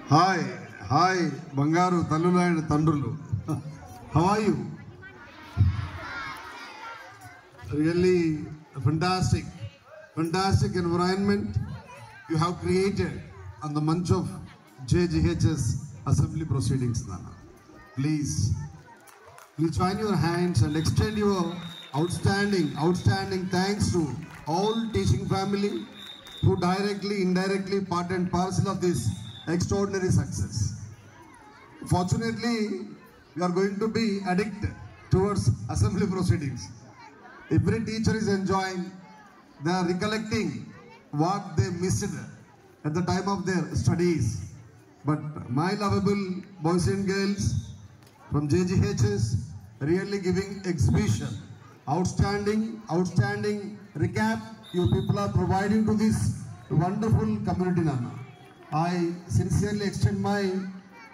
Hi, Bangaru, Tallula and Tandrulu. How are you? Really fantastic environment you have created on the month of JGH's assembly proceedings. Nana. Please join your hands and extend your outstanding thanks to all teaching family who directly, indirectly part and parcel of this extraordinary success. Fortunately, we are going to be addicted towards assembly proceedings. Every teacher is enjoying, they are recollecting what they missed at the time of their studies. But my lovable boys and girls from JGHS really giving exhibition. Outstanding recap you people are providing to this wonderful community. Nana. I sincerely extend my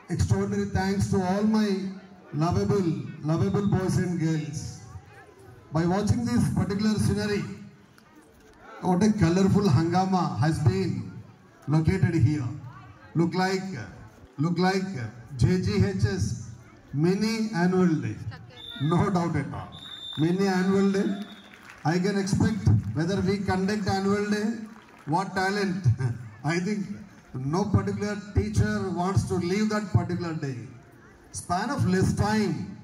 extraordinary thanks to all my lovable boys and girls. By watching this particular scenery, what a colorful hangama has been located here. Look like JGHS mini annual day. No doubt at all. Mini annual day. I can expect whether we conduct annual day, what talent. I think no particular teacher wants to leave that particular day. Span of less time.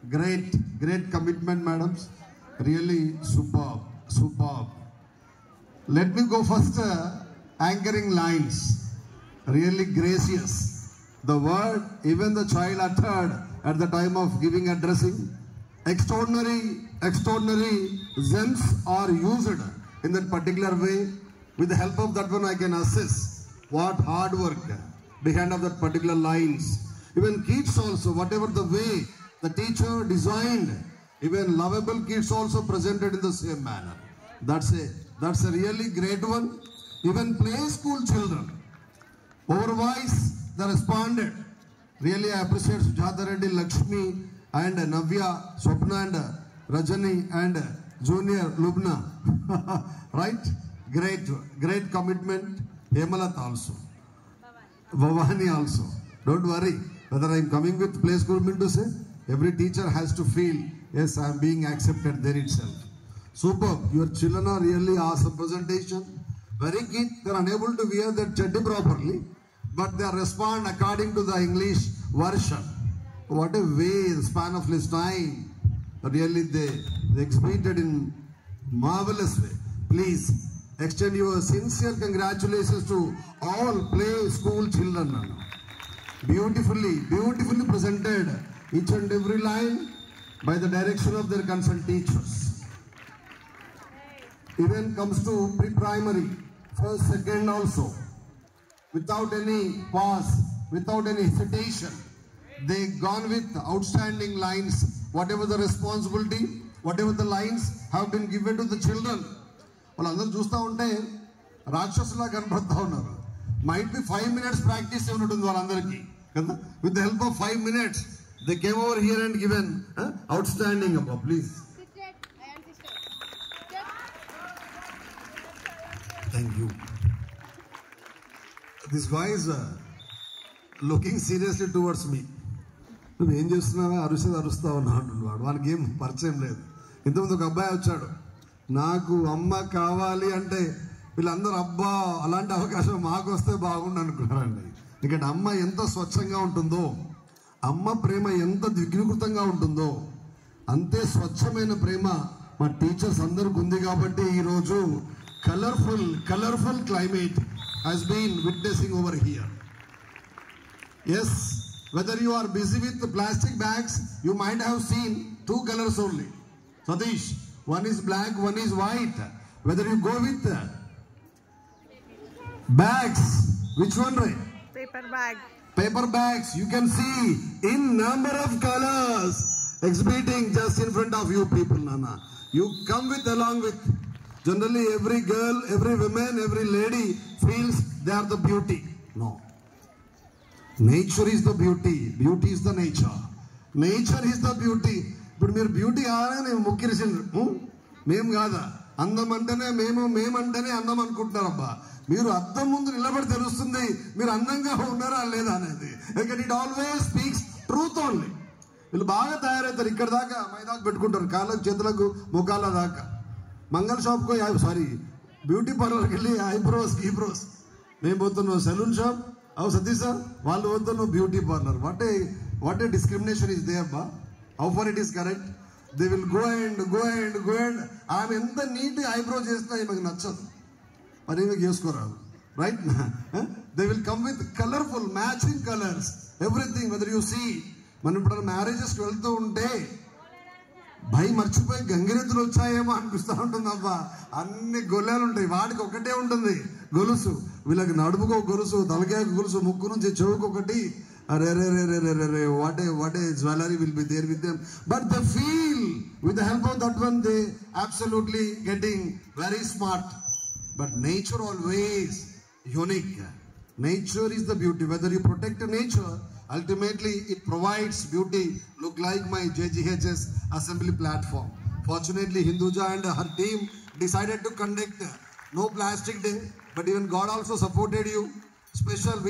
Great commitment, madams. Really superb. Let me go first. Anchoring lines. Really gracious. The word even the child uttered at the time of giving addressing. Extraordinary zen's are used in that particular way. With the help of that one, I can assess what hard work behind of that particular lines. Even kids also, whatever the way the teacher designed, even lovable kids also presented in the same manner. That's a really great one. Even play school children, otherwise they responded. Really I appreciate Sujata Reddy, Lakshmi and Navya, Swapna and Rajani and Junior Lubna. Right? Great commitment. Hemalat also. Bhavani also. Don't worry. Whether I am coming with play school mean to say, every teacher has to feel, yes, I am being accepted there itself. Superb. Your children are really awesome presentation. Very keen. They are unable to wear their chaddi properly, but they respond according to the English version. What a way, the span of less time. Really they exhibited in marvelous way. Please extend your sincere congratulations to all play school children. Beautifully presented each and every line by the direction of their concerned teachers. Even comes to pre-primary, first, second also. Without any pause, without any hesitation, they gone with outstanding lines. Whatever the responsibility, whatever the lines have been given to the children. వాళ్ళందరూ చూస్తూ ఉంటే రాక్షసులా కనపడతా ఉన్నారు. Might be 5 minutes practice ఉంటుంది వాళ్ళందరికీ కదా. With the help of 5 minutes they came over here and given outstanding అబ్బా. Please thank you. This boy is looking seriously towards me. నువ్వు ఏం చేస్తున్నావా, అరుస్తా ఉన్నా అంటున్నాడు. వాడికి ఏం పరిచయం లేదు. ఇంతకుముందు ఒక అబ్బాయి వచ్చాడు, నాకు అమ్మ కావాలి అంటే వీళ్ళందరూ అబ్బా అలాంటి అవకాశం మాకు వస్తే బాగుండు అనుకున్నారండి. ఇక్కడ అమ్మ ఎంత స్వచ్ఛంగా ఉంటుందో, అమ్మ ప్రేమ ఎంత ద్విగుణీకృతంగా ఉంటుందో అంతే స్వచ్ఛమైన ప్రేమ మా టీచర్స్ అందరికి ఉంది. కాబట్టి ఈరోజు colourful climate has been witnessing over here. Yes, whether you are busy with the plastic bags, you might have seen 2 colors only. Satish, one is black, one is white. Whether you go with bags, which one, right? Paper bags, you can see in number of colors exhibiting just in front of you people, Nana. You come along with. Generally every girl, every woman, every lady feels they are the beauty. No. Nature is the beauty. Beauty is the nature. Nature is the beauty. ఇప్పుడు మీరు beauty కావాలని ముక్కిరిసిండ్రు. మేము కాదా అందం అంటేనే మేమంటేనే అందం అనుకుంటున్నారు. అబ్బా మీరు అద్దం ముందు నిలబడి తెలుస్తుంది మీరు అందంగా ఉన్నారా లేదా అనేది. ఎందుకంటే it always speaks truth only. వీళ్ళు బాగా తయారవుతారు, ఇక్కడ దాకా మైదాకు పెట్టుకుంటారు, కాళ్ళకు చేతులకు ముఖాల దాకా. మంగళ షాప్కు బ్యూటీ పార్లర్కి వెళ్ళి ఐబ్రోస్ గీబ్రోస్. మేము పోతున్నాం సెలూన్ షాప్, అవు సతీష్ సార్ వాళ్ళు పోతున్నాం beauty parlour. What a discrimination is there బా. How far it is correct. They will go and ఆమె ఎంత నీట్ ఐబ్రో చేసినా ఈమెకు నచ్చదు, మరి ఈమెకు చేసుకోరాదు, right. They will come with colourful matching colours everything. Whether you see, మనం ఇప్పుడు మ్యారేజెస్కి వెళ్తూ ఉంటే భయ మర్చిపోయి గంగిరెద్దులు వచ్చాయేమో అనిపిస్తూ ఉంటుంది. అబ్బా అన్ని గొల్లాలు ఉంటాయి, వాడికి ఒకటే ఉంటుంది గొలుసు. వీళ్ళకి నడుముకు ఒక గొలుసు, తలకాయకు గొలుసు, ముక్కు నుంచి చెవుకు ఒకటి. అరే రే రే రే రే రే what a jewellery will be there with them. But they feel with the help of that one they absolutely getting very smart. But nature always unique. Nature is the beauty. Whether you protect nature, ultimately it provides beauty. Look like my JGHS assembly platform. Fortunately, Hinduja and her team decided to conduct no plastic day, but even God also supported you. Special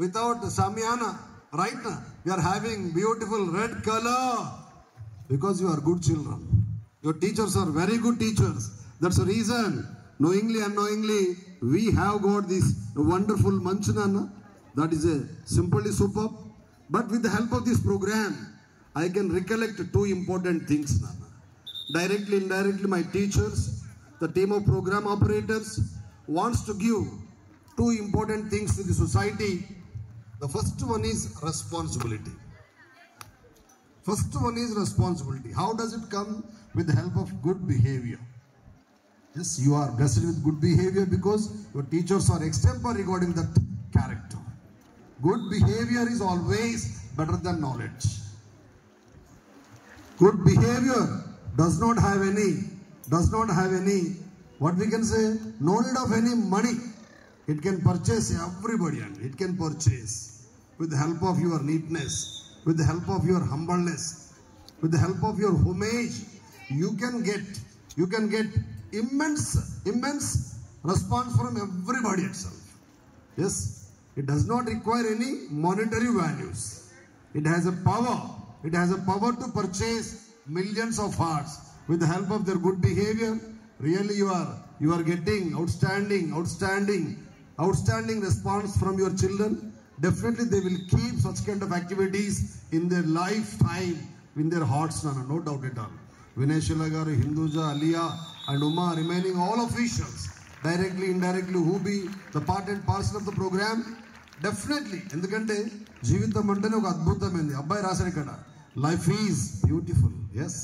without Samyana, right now we are having beautiful red color because you are good children. Your teachers are very good teachers. That's the reason. Knowingly, unknowingly, we have got this wonderful Manchanana. That is a simply superb. But with the help of this program, I can recollect two important things. Directly, indirectly, my teachers, the team of program operators wants to give two important things to the society. The first one is responsibility. First one is responsibility. How does it come? With the help of good behavior. Yes, you are blessed with good behavior because your teachers are extemporary regarding that character. Good behavior is always better than knowledge. Good behavior does not have any, what we can say, no need of any money. It can purchase everybody, and it can purchase with the help of your neatness, with the help of your humbleness, with the help of your homage. You can get immense response from everybody itself. Yes, it does not require any monetary values. It has a power to purchase millions of hearts with the help of their good behavior. Really you are getting outstanding response from your children. Definitely they will keep such kind of activities in their lifetime in their hearts, no doubt at all. Vinay Shila garu, Hinduja, Aliyah and Uma, remaining all officials, directly, indirectly, who be the part and parcel of the program, definitely. Endukante jeevitam antane oka adbhutamendi. Abbai rasaru ikkada, life is beautiful. Yes,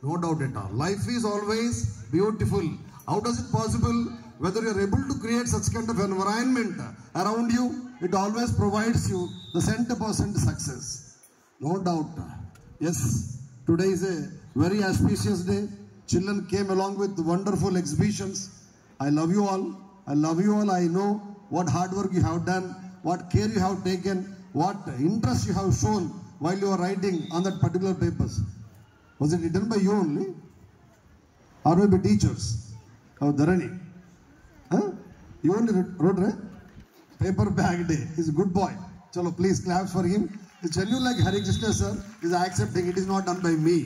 no doubt at all. Life is always beautiful. How does it possible? Whether you are able to create such kind of environment around you, it always provides you the 100% success. No doubt. Yes, today is a very auspicious day. Children came along with wonderful exhibitions. I love you all. I know what hard work you have done, what care you have taken, what interest you have shown while you are writing on that particular papers. Was it written by you only? Or maybe teachers? Oh, Dharani. Huh? You only wrote, right? Paper bag day. He's a good boy. Chalo, please clap for him. The genuine like Hari Krishna sir is accepting. It is not done by me.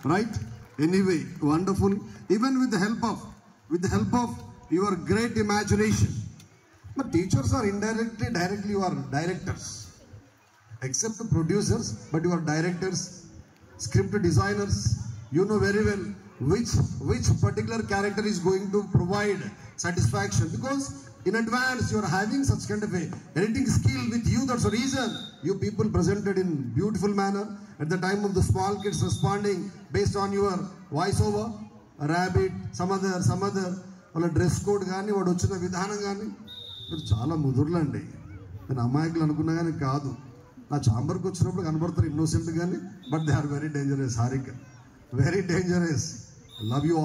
Right? Anyway, wonderful. Even with the help of your great imagination. But teachers are indirectly, directly you are directors. Except the producers, but you are directors, script designers. You know very well which particular character is going to provide satisfaction, because in advance you are having such kind of a editing skill with you. That's the reason you people presented in beautiful manner. At the time of the small kids responding based on your voiceover, a rabbit, some other వాళ్ళ dress code కానీ వాడు వచ్చిన విధానం కానీ మీరు చాలా ముదురులండి. నేను అమాయకులు అనుకున్నా కానీ కాదు. నా ఛాంబర్కి వచ్చినప్పుడు కనబడతారు ఇన్నోసెంట్ కానీ, but they are very dangerous. Harika very dangerous. Love you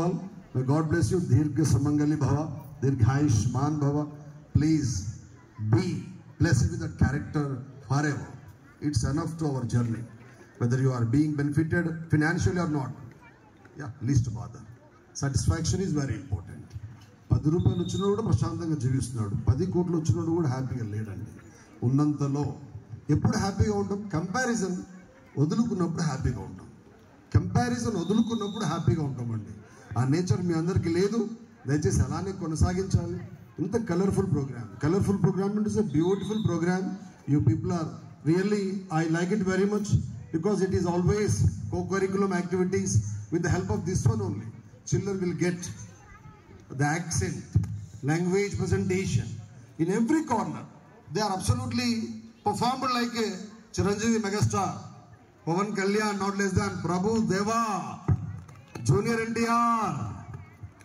all. May God bless you. దీర్ఘ సుమంగళి భవ, దీర్ఘాయుష్మాన్ భవ. Please be blessed with that character forever. It's enough to our journey. Whether you are being benefited financially or not, yeah, least bother. Satisfaction is very important. రూపాయలు వచ్చినా కూడా ప్రశాంతంగా జీవిస్తున్నాడు. 10 కోట్లు వచ్చినోడు కూడా హ్యాపీగా లేడండి. ఉన్నంతలో ఎప్పుడు హ్యాపీగా ఉంటాం? కంపారిజన్ వదులుకున్నప్పుడు హ్యాపీగా ఉంటాం. కంపారిజన్ వదులుకున్నప్పుడు హ్యాపీగా ఉంటామండి. ఆ నేచర్ మీ అందరికీ లేదు. దయచేసి అలానే కొనసాగించాలి. ఇంత colourful programme it is a beautiful program. You people are really, I like it very much because it is always co-curriculum activities. With the help of this one only, children will get the accent, language presentation in every corner. They are absolutely performed like a Chiranjeevi megastar, Pavan Kalyan, not less than Prabhu Deva, Junior NTR,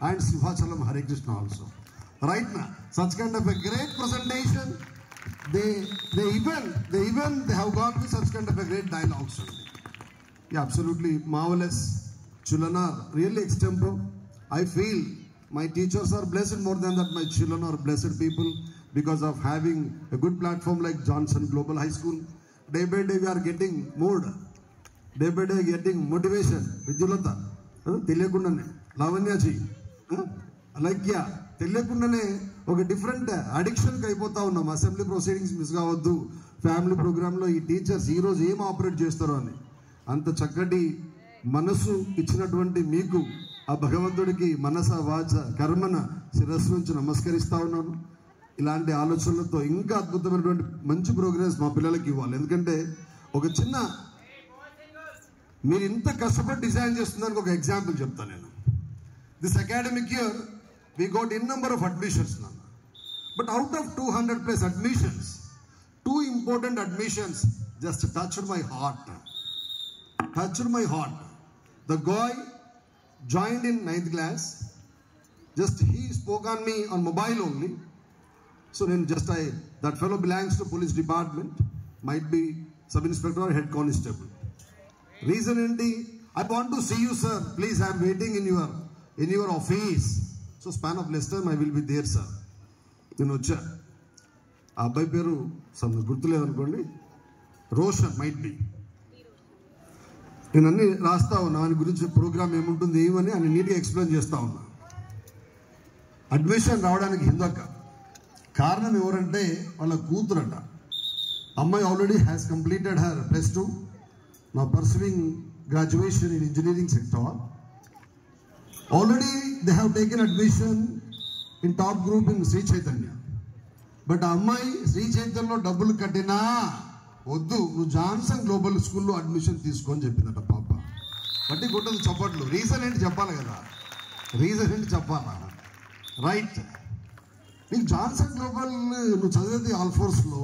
and Sivachalam Hare Krishna also. Right now, such kind of a great presentation. They have got with such kind of a great dialogues. Yeah, absolutely marvelous. Children are really extempore. I feel my teachers are blessed. More than that, my children are blessed people because of having a good platform like Johnson Global High School. Day by day we are getting mood. Day by day getting motivation. Vidyulata, Telekundane, Lavanyaji, Alakya, Telekundane, ఒక different అడిక్షన్కి అయిపోతా ఉన్నాం. Assembly proceedings miss కావద్దు, family ప్రోగ్రాంలో ఈ teachers ఈరోజు ఏం operate చేస్తారో అని. అంత చక్కటి మనసు ఇచ్చినటువంటి మీకు ఆ భగవంతుడికి మనస వాచ కర్మన శిరస్సు నుంచి నమస్కరిస్తా ఉన్నాను. ఇలాంటి ఆలోచనలతో ఇంకా అద్భుతమైనటువంటి మంచి ప్రోగ్రెస్ మా పిల్లలకి ఇవ్వాలి. ఎందుకంటే ఒక చిన్న మీరు ఇంత కష్టపడి డిజైన్ చేస్తున్నానికి ఒక ఎగ్జాంపుల్ చెప్తాను నేను. This academic year we got in number of admissions now, but out of 200 plus admissions, 2 important admissions just touched my heart. The guy joined in 9th class, just he spoke on me on mobile only. So then that fellow belongs to police department, might be sub inspector or head constable. Reason enti, I want to see you sir, please I am waiting in your office. So span of less time I will be there sir. నేను వచ్చా. ఆ అబ్బాయి పేరు గుర్తులేదనుకోండి, Roshan might be. నేను అన్ని రాస్తా ఉన్నా, ఆయన గురించి ప్రోగ్రామ్ ఏముంటుంది ఏమని ఆయన నీట్గా ఎక్స్ప్లెయిన్ చేస్తా ఉన్నా. అడ్మిషన్ రావడానికి హిందక్క కారణం ఎవరంటే వాళ్ళ కూతురంట. అమ్మాయి ఆల్రెడీ హ్యాస్ కంప్లీటెడ్ హర్ +2, నా pursuing graduation in engineering sector. Already they have taken admission in top group in Sri Chaitanya. But అమ్మాయి శ్రీ చైతన్యలో డబ్బులు కట్టినా వద్దు, నువ్వు జాన్సన్ గ్లోబల్ స్కూల్లో అడ్మిషన్ తీసుకొని చెప్పిందట పాప. బట్టి కొట్టదు చప్పట్లు. రీజన్ ఏంటి చెప్పాలి కదా, చెప్పాలా? రైట్, నీకు జాన్సన్ గ్లోబల్ నువ్వు చదివేది ఆల్ఫోర్స్లో,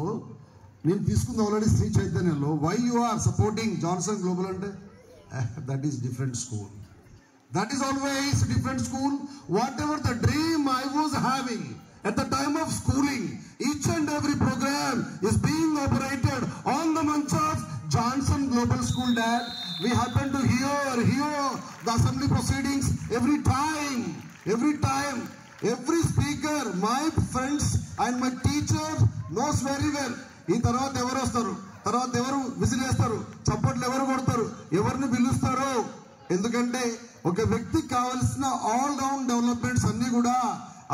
నేను తీసుకుంది ఆల్రెడీ శ్రీ చైతన్యలో. Why you are supporting Johnson global అంటే that is different school. That is always different school. Whatever the dream I was having at the time of schooling, each and every program is being operated on the month of Johnson Global School. Dad, we happen to hear the assembly proceedings every time. Every speaker, my friends and my teacher knows very well. ఈ తర్వాత ఎవరు వస్తారు, తర్వాత ఎవరు whistle వేస్తారు, చప్పట్లు ఎవరు కొడతారు, ఎవరిని పిలుస్తారు. ఎందుకంటే ఒక వ్యక్తికి కావాల్సిన ఆల్ రౌండ్ డెవలప్మెంట్స్ అన్ని కూడా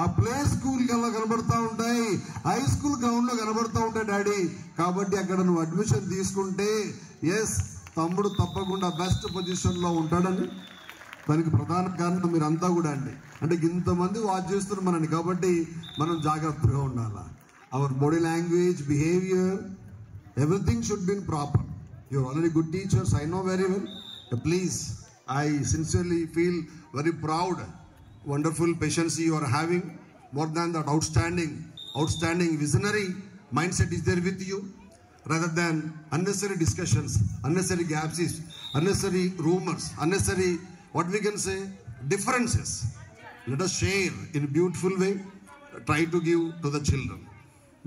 ఆ ప్లే స్కూల్ కల్లా కనబడతా ఉంటాయి, హై స్కూల్ గ్రౌండ్ లో కనబడతా ఉంటాయి డాడీ. కాబట్టి అక్కడ నువ్వు అడ్మిషన్ తీసుకుంటే ఎస్ తమ్ముడు తప్పకుండా బెస్ట్ పొజిషన్ లో ఉంటాడని. దానికి ప్రధాన కారణం మీరంతా కూడా అండి. అంటే ఇంతమంది వాచ్ చేస్తున్నారు మనని, కాబట్టి మనం జాగ్రత్తగా ఉండాలా. Our body language, behaviour, everything should be proper. You're already good teachers, I know very well. Please, I sincerely feel very proud. Wonderful patience you are having. More than that, outstanding visionary mindset is there with you. Rather than unnecessary discussions, unnecessary gaps, unnecessary rumors, unnecessary what we can say differences. Let us share in a beautiful way. Try to give to the children.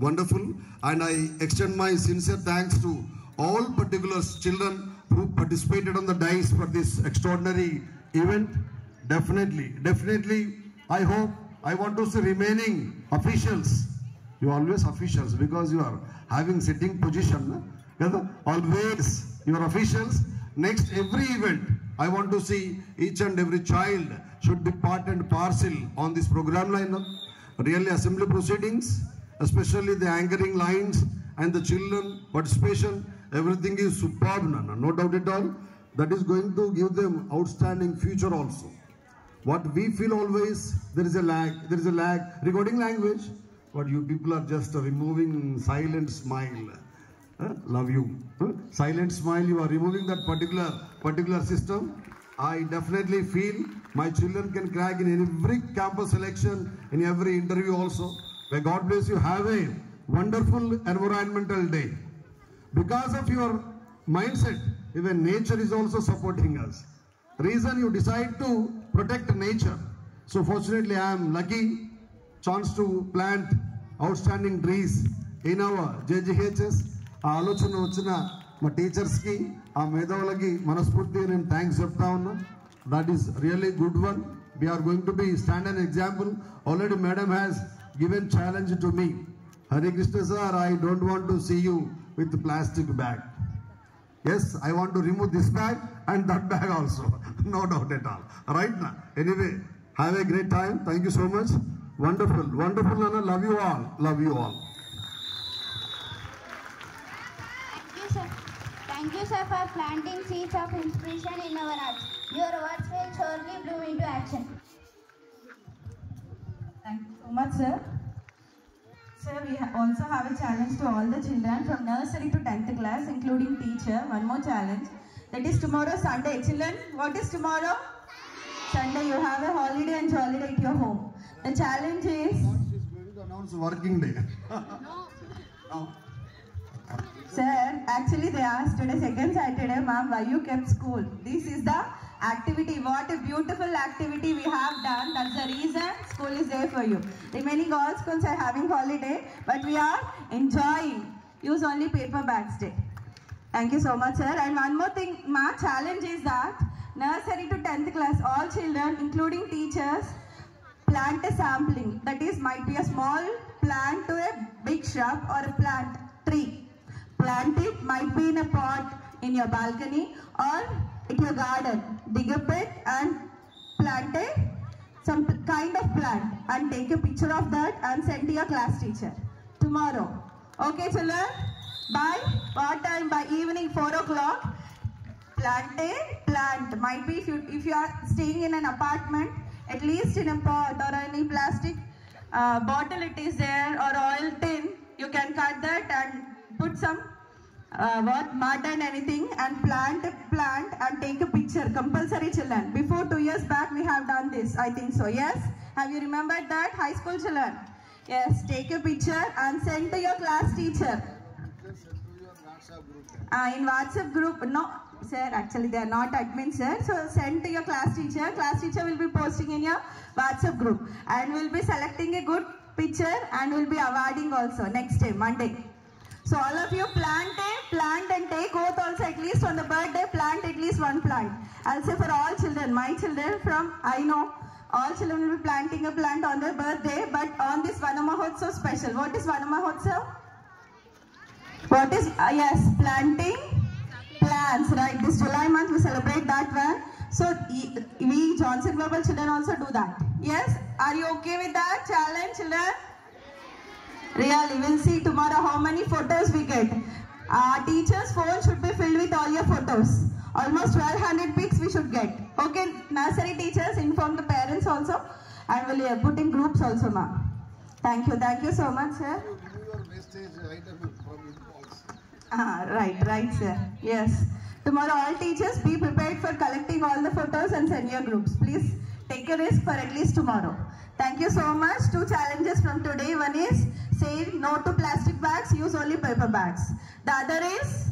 Wonderful, and I extend my sincere thanks to all particular children who participated on the dais for this extraordinary event. Definitely, I want to see remaining officials. You are always officials because you are having sitting position. Always you are officials. Next every event I want to see each and every child should be part and parcel on this program lineup. Really, assembly proceedings, especially the anchoring lines and the children participation, everything is superb, no doubt at all. That is going to give them outstanding future also. What we feel always, there is a lag regarding language, but you people are just removing silent smile. Love you. Silent smile, you are removing that particular system. I definitely feel my children can crack in every campus selection, in every interview also. May God bless you. Have a wonderful environmental day. Because of your mindset, even nature is also supporting us. Reason you decide to protect nature. So fortunately I am lucky chance to plant outstanding trees in our JGHS. ఆలోచన వచ్చిన మా టీచర్స్కి ఆ మేధావులకి మనస్ఫూర్తిగా నేను thanks చెప్తా ఉన్నా. That is really good one. We are going to be stand an example. Already madam has given challenge to me. Hare Krishna sir, I don't want to see you with plastic bag. Yes, I want to remove this bag and that bag also. No doubt at all. Right నా? Anyway, have a great time. Thank you so much. Wonderful wonderful అన్న. Love you all. Love you all. Thank you, sir, for planting seeds of inspiration in our hearts. Your words will surely bloom into action. Thank you so much, sir. Sir, we also have a challenge to all the children from nursery to 10th class, including teacher. One more challenge. That is tomorrow, Sunday. Children, what is tomorrow? Sunday. You have a holiday and jolly day at your home. The challenge is... She's going to announce working day. No. Sir, actually they asked today, second Saturday, ma'am, why you kept school? This is the activity. What a beautiful activity we have done. That's the reason school is there for you. Remaining all schools are having holiday, but we are enjoying. Use only paper bags day. Thank you so much, sir. And one more thing, my challenge is that nursery to 10th class, all children, including teachers, plant a sampling. That is, might be a small plant to a big shrub or a plant tree. Plant it, might be in a pot in your balcony or in your garden. Dig a pit and plant some kind of plant and take a picture of that and send to your class teacher tomorrow. Okay, children? By what time? By evening 4 o'clock. Plant a plant. Might be if you are staying in an apartment, at least in a pot or any plastic bottle it is there, or oil tin, you can cut that and put some mud and anything and plant a plant and take a picture. Compulsory, children. Before 2 years back we have done this, I think so. Yes? Have you remembered that? High school children? Yes. Take a picture and send to your class teacher. In WhatsApp group. No, sir, actually they are not admin, sir. So send to your class teacher. Class teacher will be posting in your WhatsApp group and will be selecting a good picture and will be awarding also next day, Monday. So all of you plant and take oath also, at least on the birthday, plant at least one plant. I'll say for all children, my children from, I know, all children will be planting a plant on their birthday, but on this Vanamahotsav special. What is Vanamahotsav? What is, yes, planting plants, right? This July month we celebrate that one. So we Johnson Global children also do that. Yes? Are you okay with that challenge, children? Really, we'll see tomorrow how many photos we get. Our teacher's phone should be filled with all your photos. Almost 1200 pics we should get. Okay, nursery teachers, inform the parents also and we'll put in groups also, ma'am. Thank you so much, sir. Right, sir. Yes. Tomorrow all teachers be prepared for collecting all the photos and send your groups. Please take a risk for at least tomorrow. Thank you so much. 2 challenges from today. One is say no to plastic bags, use only paper bags. The other is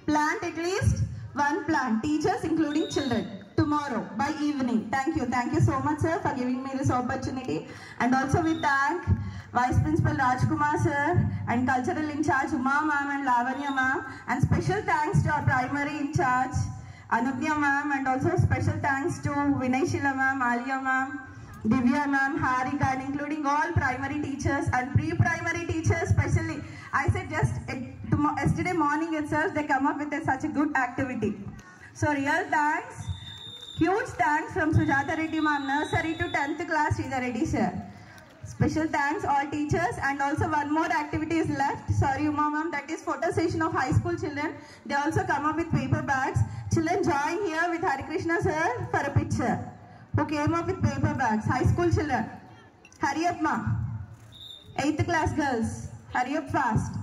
plant at least one plant. Teachers including children. Tomorrow by evening. Thank you so much, sir, for giving me this opportunity. And also we thank Vice Principal Rajkumar sir and Cultural in charge Uma ma'am and Lavanya ma'am, and special thanks to our primary in charge Anugya ma'am, and also special thanks to Vinay Shila ma'am, Alia ma'am, Divya ma'am, Harika, and including all primary teachers and pre-primary teachers especially. I said just yesterday morning itself they come up with such a good activity. So real thanks Huge thanks from Sujata Reddy ma'am, nursery to 10th class, Sridhar Reddy sir. Special thanks all teachers, and also one more activity is left. Sorry Uma ma'am, that is photo session of high school children. They also come up with paper bags. Children join here with Hari Krishna sir for a picture. Who came up with paper bags? High school children. Hurry up ma. 8th class girls. Hurry up fast.